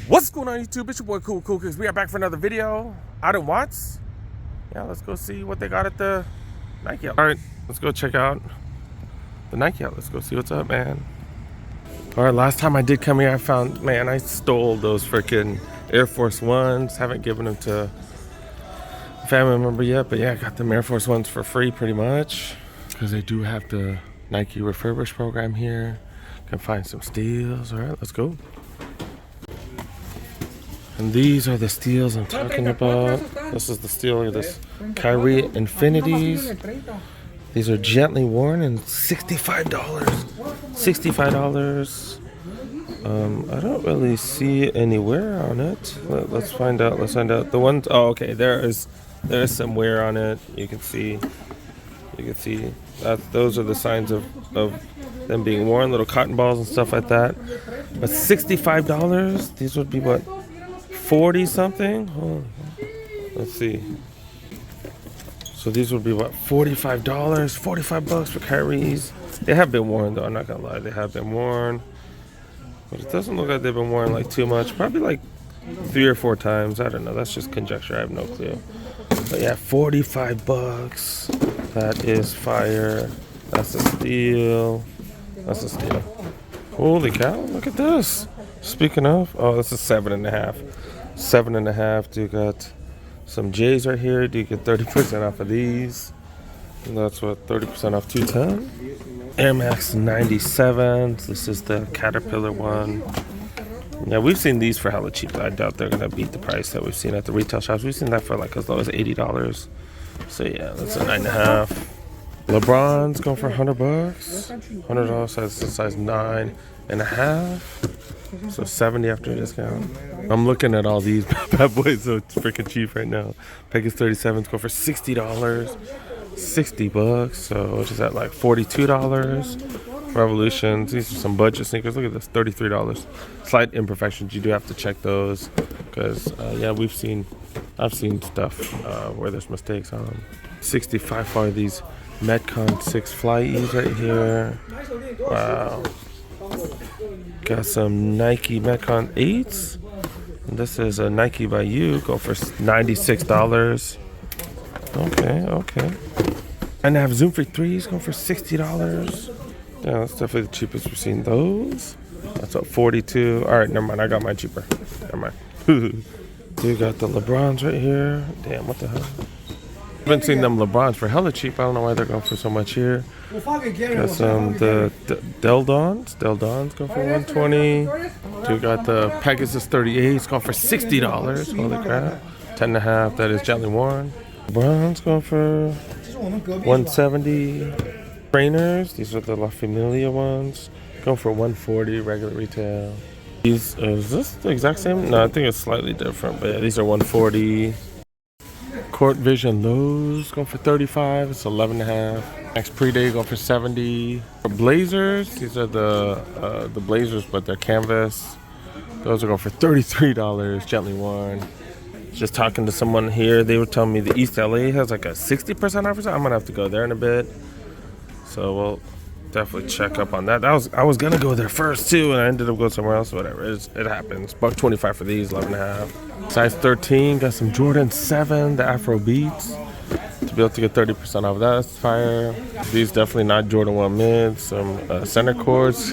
What's going on YouTube? It's your boy Cool Cause we are back for another video out in Watts. Yeah, let's go see what they got at the Nike outlet. Alright, let's go check out the Nike outlet. Let's go see what's up, man. Alright, last time I did come here, I found, man, I stole those freaking Air Force Ones. Haven't given them to a family member yet, but yeah, I got them Air Force Ones for free pretty much. Because they do have the Nike refurbish program here. Can find some steals. Alright, let's go. And these are the steals I'm talking about. This is the steal of this Kyrie Infinities. These are gently worn and $65. $65. I don't really see any wear on it. Let's find out. Let's find out. The ones. Oh, okay. There is some wear on it. You can see. You can see that those are the signs of them being worn. Little cotton balls and stuff like that. But $65. These would be what? 40 something. Oh, let's see. So these would be what, $45, 45 bucks for Kyrie's. They have been worn though, I'm not gonna lie, they have been worn, but it doesn't look like they've been worn like too much. Probably like 3 or 4 times. I don't know, that's just conjecture, I have no clue. But yeah, 45 bucks. That is fire. That's a steal. That's a steal. Holy cow, look at this. Speaking of, oh, this is 7.5. 7.5. Do you got some J's right here? Do you get 30% off of these? And that's what, 30% off 210. Air Max 97. This is the Caterpillar one. Yeah, we've seen these for hella cheap. I doubt they're gonna beat the price that we've seen at the retail shops. We've seen that for like as low as $80. So yeah, that's a 9.5. LeBron's going for $100. $100 size 9.5. So 70 after a discount. I'm looking at all these bad boys, so it's freaking cheap right now. Pegasus 37s go for $60. 60 bucks. So which is at like $42. Revolutions. These are some budget sneakers. Look at this, $33. Slight imperfections. You do have to check those because yeah, I've seen stuff where there's mistakes on them. 65 for these Metcon 6 Fly E's right here. Wow. Got some Nike Metcon 8s. And this is a Nike by You. Go for $96. Okay. And I have Zoom Free 3s going for $60. Yeah, that's definitely the cheapest we've seen those. That's up 42. Alright, never mind. I got mine cheaper. Never mind. You got the LeBrons right here. Damn, what the hell? I've been seeing them LeBrons for hella cheap. I don't know why they're going for so much here. Got some the Deldons. Deldons go for $120. You got the Pegasus 38s going for $60. Holy crap. 10.5. That is gently worn. LeBrons going for $170. Trainers. These are the La Familia ones. Going for $140 regular retail. These is this the exact same? No, I think it's slightly different. But yeah, these are $140. Court Vision lows going for $35. It's 11.5. Next Pre-Day going for $70. For Blazers, these are the Blazers, but they're canvas. Those are going for $33. Gently worn. Just talking to someone here, they were telling me the East LA has like a 60% off. I'm gonna have to go there in a bit. So we'll definitely check up on that. I was gonna go there first too, and I ended up going somewhere else. Whatever, it happens. $125 for these, 11.5. Size 13, got some Jordan 7, the Afro Beats. To be able to get 30% off that, that's fire. These definitely not Jordan 1 mids. Some center cords.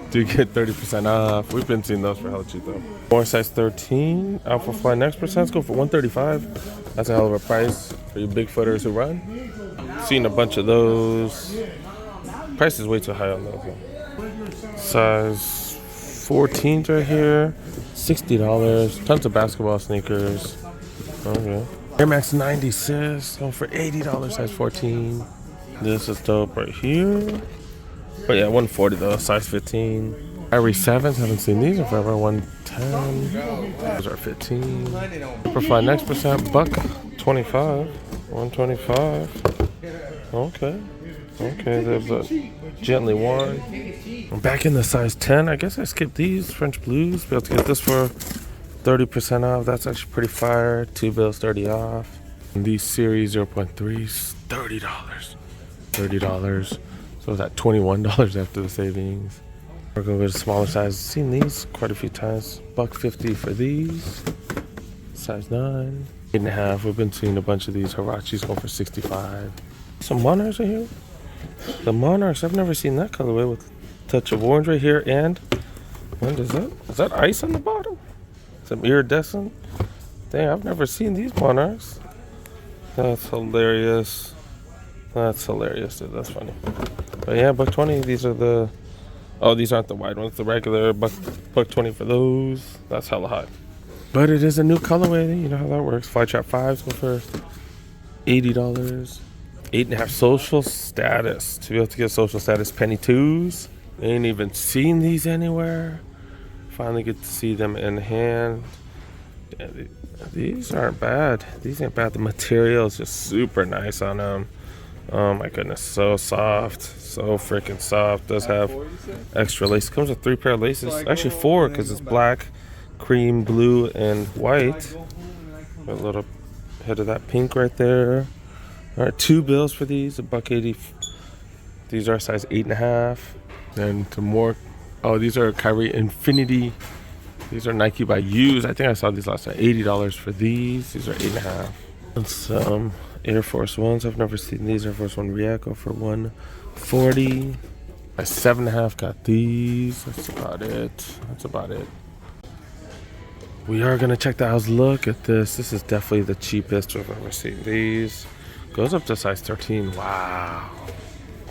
Do get 30% off. We've been seeing those for hella cheap though. More size 13, Alpha Fly Next percents go for $135. That's a hell of a price for you big footers who run. Seen a bunch of those. Price is way too high on those though. Size 14s right here. $60. Tons of basketball sneakers. Okay. Air Max 96 going for $80. Size 14. This is dope right here. But yeah, $140 though. Size 15. Kyrie 7s. Haven't seen these in forever. $110. Those are 15. Superfly Next percent. $125. $125. Okay. They're gently worn. I'm back in the size 10. I guess I skipped these French Blues. Be able to get this for 30% off. That's actually pretty fire. 2 bills 30 off. And these series 0.3s, $30. $30. So it's at $21 after the savings. We're gonna go to smaller size. Seen these quite a few times. $1.50 for these. Size 9. 8.5. We've been seeing a bunch of these. Hirachis going for 65. Some monarchs right here. The monarchs, I've never seen that colorway with a touch of orange right here. And what is that? Is that ice on the bottom? Some iridescent. Dang, I've never seen these monarchs. That's hilarious. That's hilarious, dude. That's funny. But yeah, $1.20. These are the. Oh, these aren't the wide ones. The regular $1.20 for those. That's hella high. But it is a new colorway. You know how that works. Flytrap 5s go for $80. 8.5 social status. To be able to get social status, penny 2s. Ain't even seen these anywhere. Finally get to see them in hand. Yeah, these aren't bad. These ain't bad. The material is just super nice on them. Oh my goodness, so soft, so freaking soft. Does have extra lace. Comes with 3 pair of laces. Actually 4 because it's black, cream, blue, and white. Got a little hit of that pink right there. All right, 2 bills for these. $1.80. These are size 8.5. Then some more. Oh, these are Kyrie Infinity. These are Nike by Use. I think I saw these last time. $80 for these. These are 8.5. And some Air Force Ones. I've never seen these. Air Force One React go for $140. My 7.5 got these. That's about it. That's about it. We are gonna check the aisles. Look at this. This is definitely the cheapest I've ever seen. These goes up to size 13. Wow.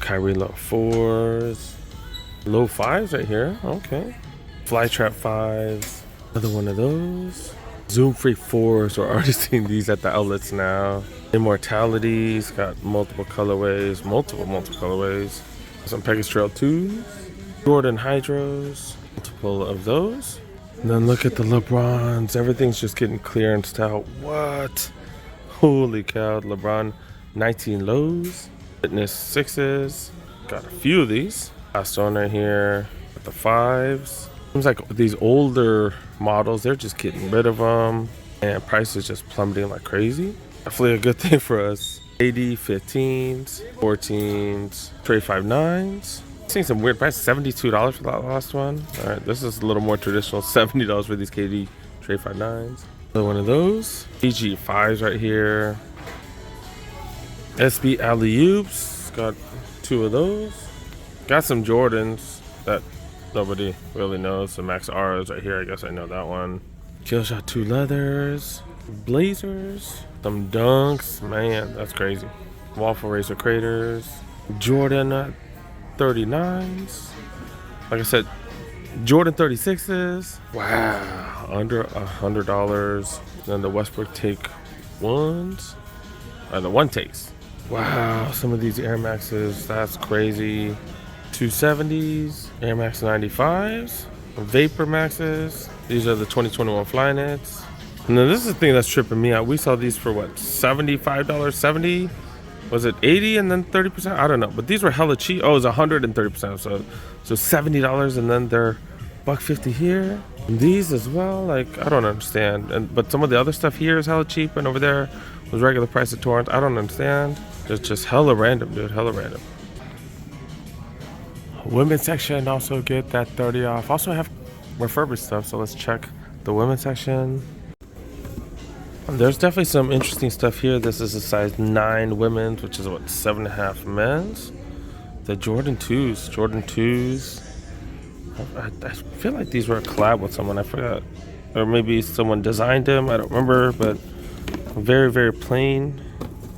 Kyrie low 4s. Low 5s right here. Okay. Flytrap 5s. Another one of those. Zoom Free 4s. We're already seeing these at the outlets now. Immortalities. Got multiple colorways. Multiple colorways. Some Pegasus Trail 2s. Jordan Hydros. Multiple of those. And then look at the LeBrons. Everything's just getting clearanced out. What? Holy cow. LeBron 19 lows. Fitness 6s. Got a few of these. Last one right here. Got the 5s. Seems like these older models, they're just getting rid of them. And price is just plummeting like crazy. Definitely a good thing for us. AD 15s, 14s, Trey 5.9s. Seeing some weird prices. $72 for that last one. All right, this is a little more traditional. $70 for these KD Trey 5.9s. Another one of those. PG 5s right here. SB Alley-Oops. Got 2 of those. Got some Jordans that nobody really knows. The Max R's right here. I guess I know that one. Killshot 2 leathers. Blazers. Some Dunks. Man, that's crazy. Waffle Racer Craters. Jordan 39s. Like I said, Jordan 36s. Wow. Under $100. Then the Westbrook Take 1s. The one takes. Wow. Some of these Air Maxes. That's crazy. 270s. Air Max 95s. Vapor Maxes. These are the 2021 Flyknits. And then this is the thing that's tripping me out. We saw these for what? $75? 70? Was it 80 and then 30%? I don't know. But these were hella cheap. Oh, it was 130%. So $70 and then they're $1.50 here. And these as well. Like, I don't understand. But some of the other stuff here is hella cheap and over there was regular price at Torrance. I don't understand. It's just hella random, dude. Hella random. Women's section also get that 30 off. Also have refurbished stuff. So let's check the women's section. There's definitely some interesting stuff here. This is a size 9 women's, which is what, 7.5 men's. The Jordan 2s. I feel like these were a collab with someone. I forgot. Or maybe someone designed them. I don't remember. But very, very plain.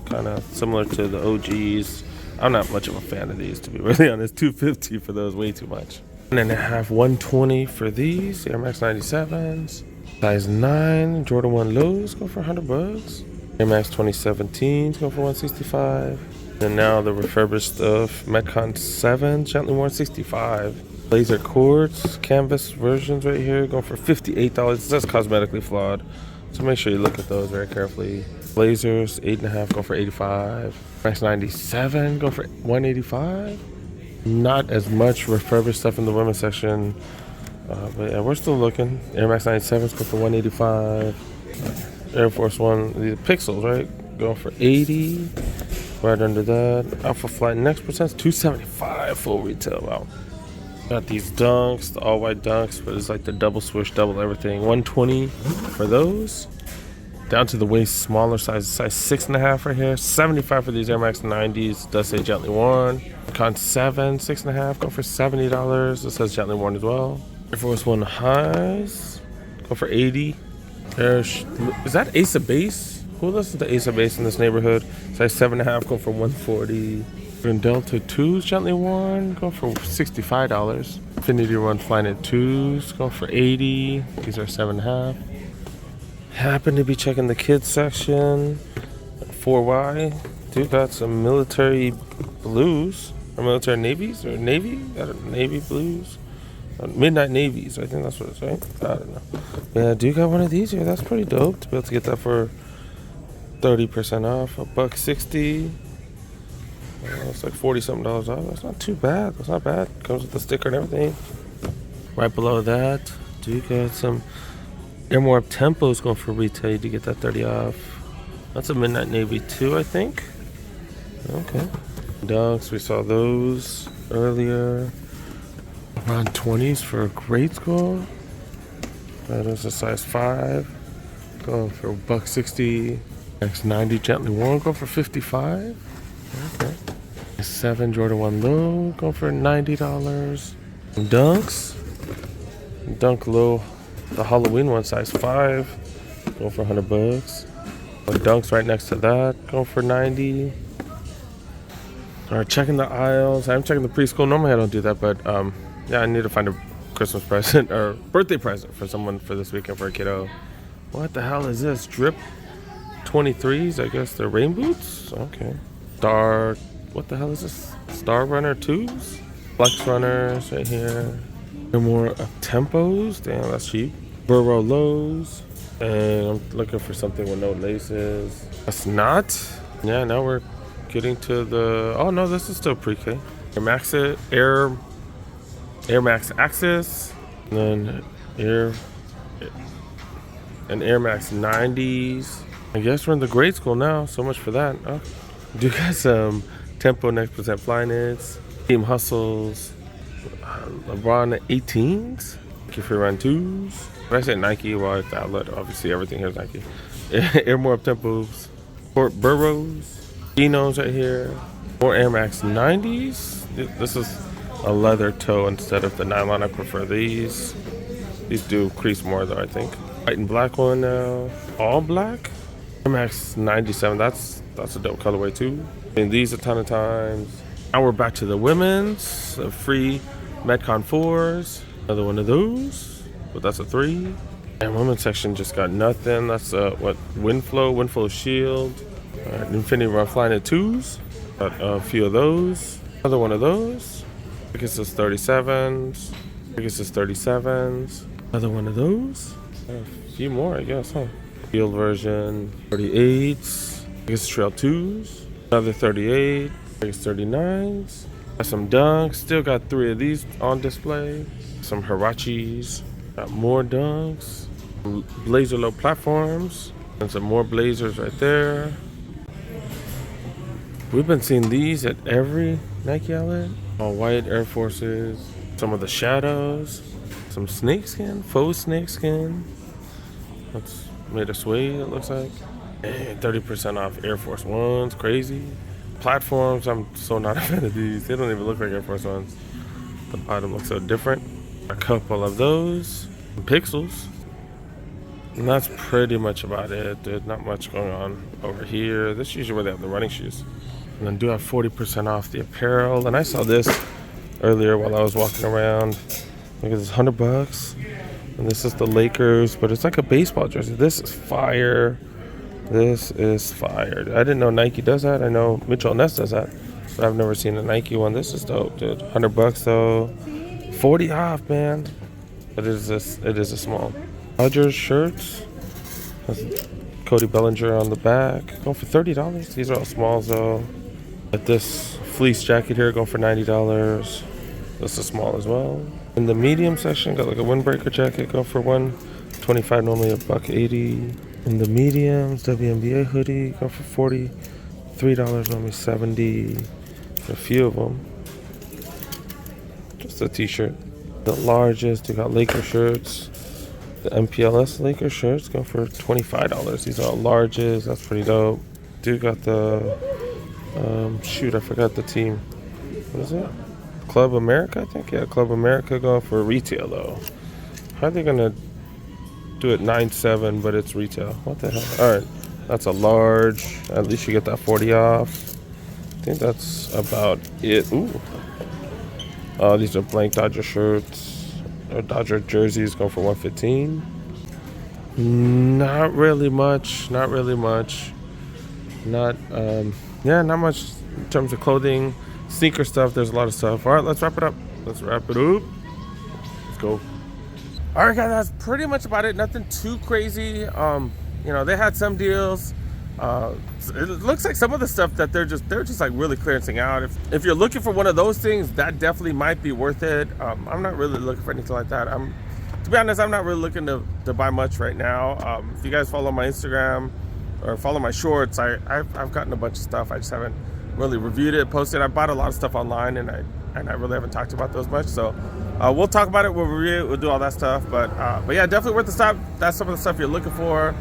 Kind of similar to the OGs. I'm not much of a fan of these, to be really honest. $250 for those, way too much. 1.5, $120 for these. Air Max 97s. Size 9 Jordan 1 lows go for $100. Air Max 2017s go for $165. And now the refurbished stuff, Metcon 7 gently worn $65. Laser Quartz canvas versions right here going for $58. It says cosmetically flawed, so make sure you look at those very carefully. Blazers 8.5 go for $85. Max 97 go for $185. Not as much refurbished stuff in the women's section. But yeah, we're still looking. Air Max 97s go for $185. Air Force One, these Pixels, right? Going for $80. Right under that. Alpha Flight Next Percent's $275 full retail. Wow. Got these dunks, the all white dunks, but it's like the double swoosh, double everything. 120 for those. Down to the waist, smaller size 6.5 right here. 75 for these Air Max 90s. Does say gently worn. Con 7, 6.5, go for $70. It says gently worn as well. Air Force One highs, go for 80. Is that Ace of Base? Who listens to Ace of Base in this neighborhood? Size 7.5, go for 140. And Delta 2s gently worn, go for $65. Infinity Run Flyknit 2s, go for 80. These are 7.5. Happen to be checking the kids section. 4Y. Dude got some military blues. Or military navies? Or navy? I don't know, navy blues? Midnight navies. I think that's what it's, right? I don't know. Yeah, dude got one of these here. That's pretty dope to be able to get that for 30% off. $1.60. It's like 40 something dollars off. That's not too bad. That's not bad. Comes with the sticker and everything. Right below that, dude got some Air More Up Tempos going for retail to get that 30 off. That's a Midnight Navy too, I think. Okay. Dunks, we saw those earlier. Around 20s for grade school. That is a size 5. Going for $1.60. X90 gently worn, go for $55. Okay. 7 Jordan 1 low, go for $90. Dunks. Dunk low. The Halloween one, size 5, going for $100. Dunks right next to that, going for $90. All right, checking the aisles. I'm checking the preschool. Normally I don't do that, but yeah, I need to find a Christmas present or birthday present for someone for this weekend for a kiddo. What the hell is this? Drip 23s? I guess they're rain boots. Okay. Star. What the hell is this? Star Runner 2s? Flex Runners right here. More tempos. Damn, that's cheap. Burrow lows. And I'm looking for something with no laces. That's not. Yeah, now we're getting to the. Oh no, this is still pre-K. Air Max Access. And then Air Max 90s. I guess we're in the grade school now. So much for that. Oh. Do you guys Tempo Next Percent Flyknits, Team Hustles, LeBron 18s, Nike Free Run 2s. When I say Nike, well, at the outlet, obviously everything here is Nike. Air More Up Tempos, Fort Burrows, Genos right here, more Air Max 90s. This is a leather toe instead of the nylon. I prefer these. These do crease more though, I think. White and black one now. All black. Air Max 97. That's a dope colorway too. And these a ton of times. Now we're back to the women's. The free Metcon 4s. Another one of those. But that's a 3. And women's section just got nothing. That's Windflow Shield. Infinity Run Flyknit 2s. Got a few of those. Another one of those. I guess it's 37s. Another one of those. A few more, I guess, huh? Field version. 38s. I guess Trail 2s. Another 38. I guess 39s. Got some dunks. Still got 3 of these on display. Some Hirachis. Got more dunks. Blazer low platforms. And some more blazers right there. We've been seeing these at every Nike outlet. All white Air Forces. Some of the shadows. Some snakeskin. Faux snakeskin. That's made of suede, it looks like. And 30% off Air Force Ones. Crazy. Platforms, I'm so not a fan of these. They don't even look like Air Force Ones. The bottom looks so different. A couple of those. Pixels. And that's pretty much about it. There's not much going on over here. This is usually where they have the running shoes. And then do have 40% off the apparel. And I saw this earlier while I was walking around. Look at this, $100. And this is the Lakers, but it's like a baseball jersey. This is fire. This is fire. I didn't know Nike does that. I know Mitchell Ness does that, but I've never seen a Nike one. This is dope, dude. $100 though. 40 off, man. But it is a small. Dodgers shirts. Has Cody Bellinger on the back. Going for $30. These are all smalls though. But this fleece jacket here going for $90. This is small as well. In the medium section, got like a windbreaker jacket going for $125, normally $180. In the mediums, WNBA hoodie going for $43, normally $70. A few of them. Just the t-shirt. The largest, you got Laker shirts. The MPLS Laker shirts go for $25. These are all larges. That's pretty dope. Dude got the shoot, I forgot the team. What is it? Club America, I think. Yeah, Club America going for retail though. How are they gonna do it 9.7, but it's retail? What the hell? All right, that's a large. At least you get that 40 off. I think that's about it. Ooh. Oh, these are blank Dodger shirts or Dodger jerseys going for $115. Not really much. Not really much. Not not much in terms of clothing, sneaker stuff. There's a lot of stuff. All right, let's wrap it up. Let's go. All right, guys, that's pretty much about it. Nothing too crazy. They had some deals. It looks like some of the stuff that they're just like really clearancing out. If you're looking for one of those things, that definitely might be worth it. I'm not really looking for anything like that. To be honest, I'm not really looking to buy much right now. If you guys follow my Instagram or follow my shorts, I've gotten a bunch of stuff. I just haven't really reviewed it, posted. I bought a lot of stuff online, and I really haven't talked about those much. So we'll talk about it. We'll review it. We'll do all that stuff. But yeah, definitely worth the stop. That's some of the stuff you're looking for.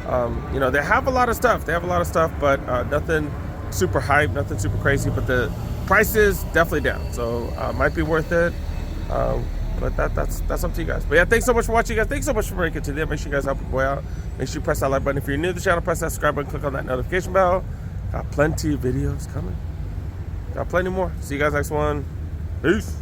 They have a lot of stuff. But nothing super hype, nothing super crazy. But the price is definitely down, so might be worth it. But that's up to you guys. But yeah, thanks so much for watching, guys. Thanks so much for making it to the end. Make sure you guys help your boy out. Make sure you press that like button. If you're new to the channel, press that subscribe button. Click on that notification bell. Got plenty of videos coming. Got plenty more. See you guys next one. Peace.